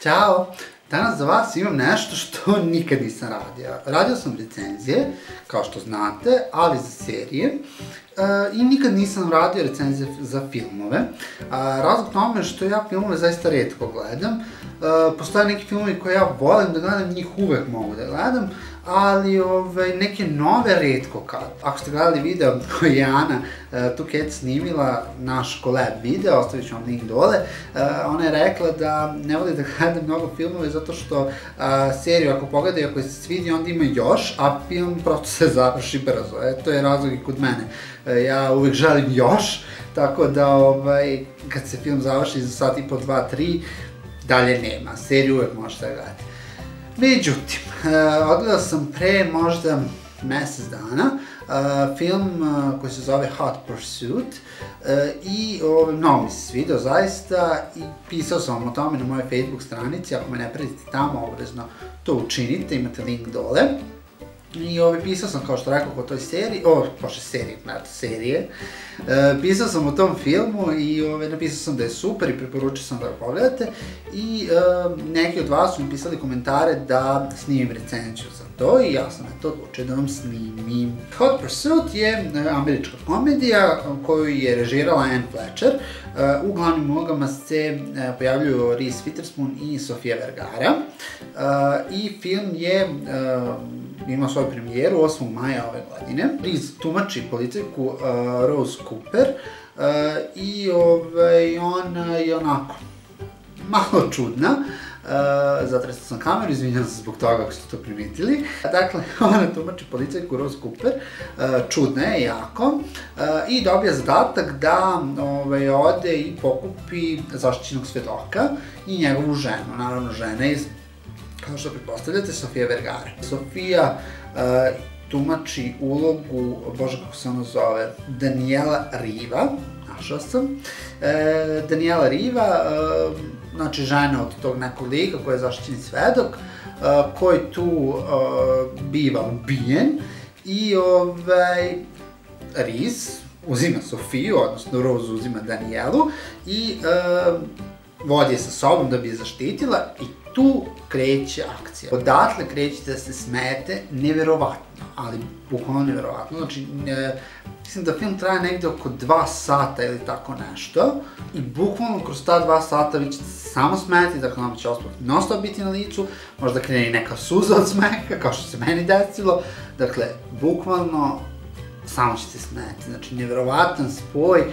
Ćao! Danas za vas imam nešto što nikad nisam radio. Radio sam recenzije, kao što znate, ali za serije. I nikad nisam radio recenzije za filmove. Razlog tome je što ja filmove zaista retko gledam. Postoje neki filmovi koje ja volim da gledam, njih uvek mogu da gledam, ali neke nove retko kad. Ako ste gledali video koji je Ana Tuket snimila, naš collab video, ostavit ću vam link dole, ona je rekla da ne voli da gleda mnogo filmove zato što seriju ako pogledaju, ako se svidi, onda ima još, a film prosto se završi brzo. To je razlog i kod mene. Ja uvek želim još, tako da kad se film završi za sat i po, 2, 3, dalje nema. Seriju uvek možete da gledate. Međutim, odgledao sam pre možda mesec dana film koji se zove Hot Pursuit i mnogo mi se svidao zaista i pisao sam vam o tome na mojoj Facebook stranici, ako me ne pratite tamo, obvezno to učinite, imate link dole. I pisao sam, kao što rekao, o toj seriji, serije, pisao sam o tom filmu i napisao sam da je super i preporučio sam da ga pogledate i neki od vas su mi pisali komentare da snimim recenziju za to i ja sam to odlučio da vam snimim. Hot Pursuit je američka komedija koju je režirala Anne Fletcher. U glavnim ulogama se pojavljuju Reese Witherspoon i Sofia Vergara i film je imao svoju premijeru 8. maja ove godine. Reese tumači policajku Rose Cooper i ona je onako malo čudna. Zatresla sam kameru, izvinjam se zbog toga ako ste to primetili. Dakle, ona tumači policajku Rose Cooper, čudna je jako i dobija zadatak da ode i pokupi zaštićenog svedoka i njegovu ženu. Naravno, žena je, kao što pretpostavljate, Sofia Vergara. Sofia tumači ulogu, bože kako se ona zove, Daniela Riva, našao sam. Daniela Riva, znači žena od tog nekog lika koji je zaštićeni svedok, koji tu biva ubijen i Reese uzima Sofiju, odnosno Rose uzima Danielu i vodi je sa sobom da bi je zaštitila i tu kreće akcija. Odatle krećete da se smejete, neverovatno, ali bukvalno neverovatno. Znači, mislim da film traje negde oko 2 sata ili tako nešto i bukvalno kroz ta 2 sata vi ćete se samo smejati, dakle vam će osmeh non stop biti na licu, možda krene neka suza od smeha, kao što se meni desilo, dakle, bukvalno samo ćete smejati. Znači, neverovatan spoj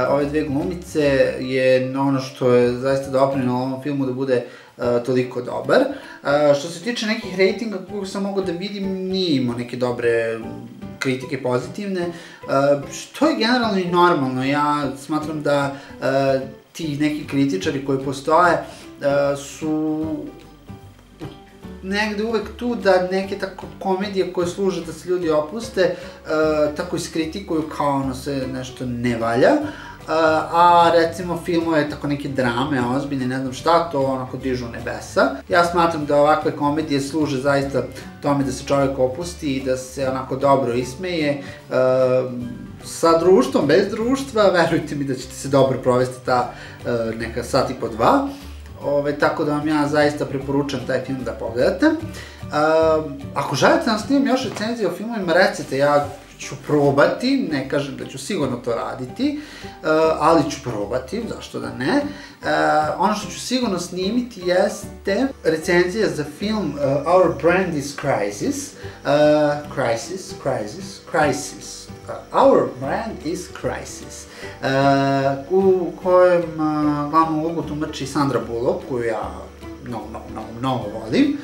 ove dve glumice je ono što je zaista doprinelo ovom filmu da bude toliko dobar. Što se tiče nekih rejtinga kako sam mogao da vidim, nije imao neke dobre kritike pozitivne, što je generalno i normalno. Ja smatram da ti neki kritičari koji postoje su negde uvek tu da neke tako komedije koje služe da se ljudi opuste tako iskritikuju kao ono se nešto ne valja, a recimo filmove, tako neke drame, ozbiljne, ne znam šta, to onako dižu nebesa. Ja smatram da ovakve komedije služe zaista tome da se čovjek opusti i da se onako dobro ismeje sa društvom, bez društva, verujte mi da ćete se dobro provesti ta neka sat i po 2. Tako da vam ja zaista preporučam taj film da pogledate. Ako želite da vam snimam još recenzije o filmovima, recite, ja ću probati, ne kažem da ću sigurno to raditi, ali ću probati, zašto da ne. Ono što ću sigurno snimiti jeste recenzija za film Our Brand is Crisis. Our Brand is Crisis. U kojem glavnu ulogu tumači Sandra Bullock, koju ja mnogo volim.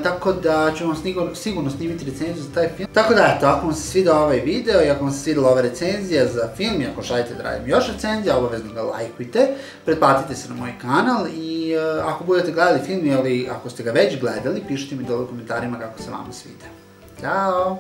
Tako da ću vam sigurno snimiti recenziju za taj film. Tako da, eto, ako vam se svidao ovaj video i ako vam se svidala ova recenzija za film i ako želite da radim još recenzija, obavezno ga lajkujte, pretplatite se na moj kanal i ako budete gledali film ili ako ste ga već gledali, pišite mi dole u komentarima kako se vama svida. Ćao!